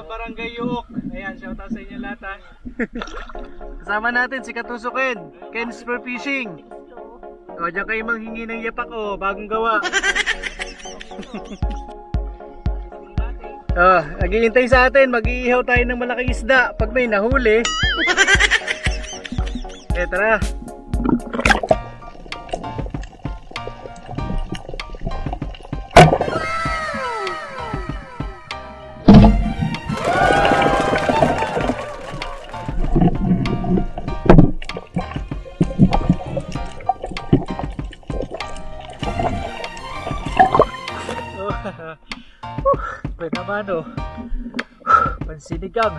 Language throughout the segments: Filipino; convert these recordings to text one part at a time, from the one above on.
Barangay Yuok. Ayan, shout out sa inyo lahat ha. Kasama natin si Katusukin, Ken Spear Fishing. O, dyan kayo manghingi ng yapak o, bagong gawa. Naghihintay sa atin, mag-iihaw tayo ng malaking isda pag may nahuli. Tara. Pwede naman o. Pansinigang.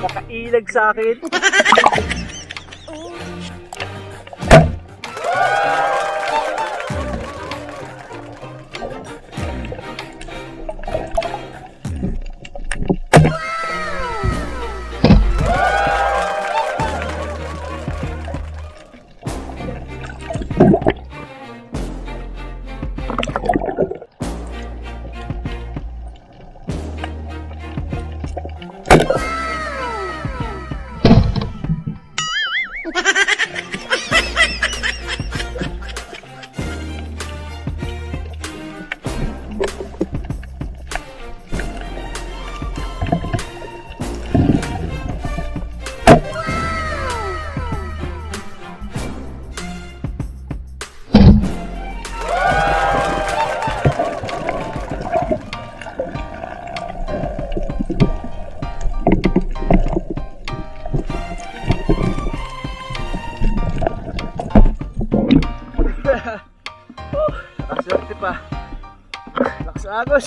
Nakailag sa akin. Aswerte pa. Lakas agos.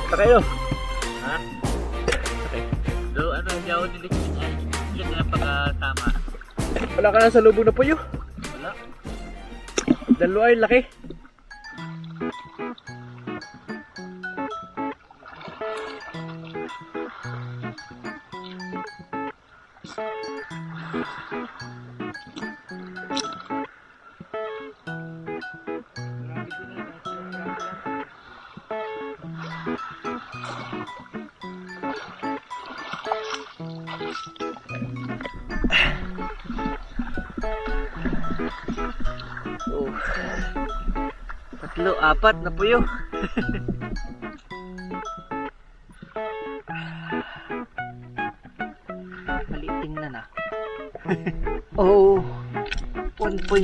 Ito kayo. Ha? Okay. Do ano, hindi ako niligpit niya. Yun na pagkatama. Wala ka na sa lubog na puyo? Wala. Dalawa ay laki. Oh. Tatlo, apat na puyo. Maliit tingnan ah. Oh. 1.9.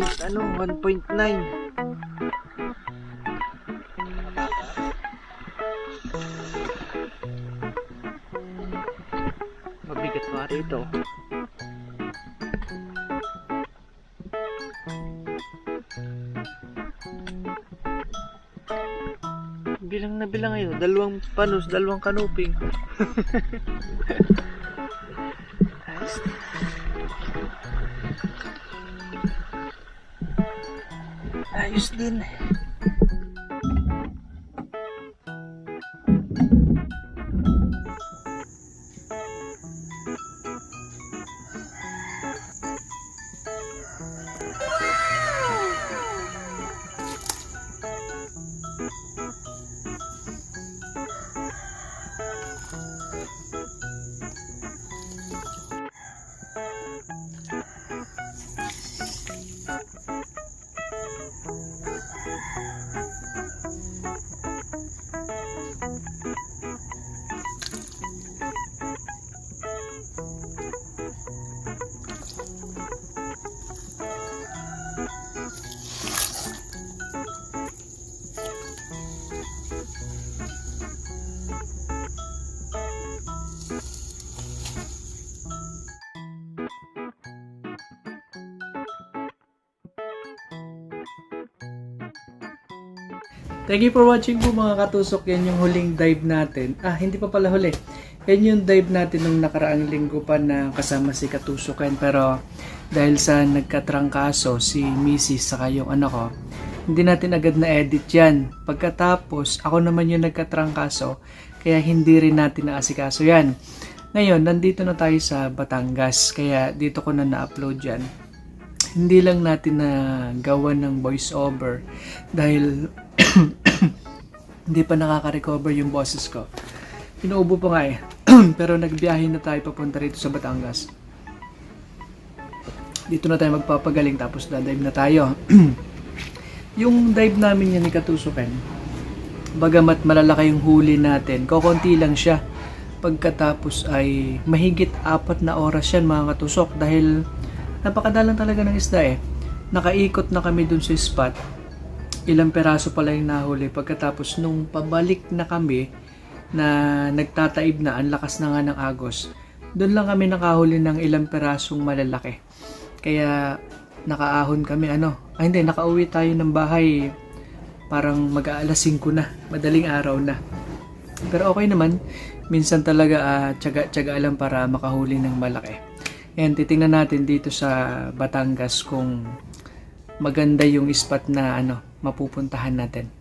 Mabigat pa rito. Bilang na bilang ngayon, dalawang panos, dalawang kanuping. Ayos. Ayos din. Thank you for watching po mga katusok. Yan yung huling dive natin. Hindi pa pala huli. Yan yung dive natin nung nakaraang linggo pa na kasama si Katusukan. Pero dahil sa nagkatrangkaso si Mrs. saka yung anak ko, hindi natin agad na edit yan. Pagkatapos, ako naman yung nagkatrangkaso. Kaya hindi rin natin naasikaso yan. Ngayon, nandito na tayo sa Batangas. Kaya dito ko na na-upload yan. Hindi lang natin na gawa ng voice over dahil hindi pa nakaka-recover yung boses ko. Inuubo pa nga eh. Pero nagbiyahe na tayo papunta rito sa Batangas. Dito na tayo magpapagaling tapos na-dive na tayo. Yung dive namin yan ni Katusukan, bagamat malalaki yung huli natin, kokonti lang siya. Pagkatapos ay mahigit 4 na oras yan mga katusok dahil napakadalang talaga ng isda eh. Nakaikot na kami dun sa spot. Ilang peraso pala yung nahuli. Pagkatapos nung pabalik na kami na nagtataib na, ang lakas na nga ng agos, dun lang kami nakahuli ng ilang perasong malalaki. Kaya nakaahon kami nakauwi tayo ng bahay parang mag-aalas 5 na. Madaling araw na. Pero okay naman. Minsan talaga tiyaga-tiyaga lang para makahuli ng malaki. And titingnan natin dito sa Batangas kung maganda yung spot na mapupuntahan natin.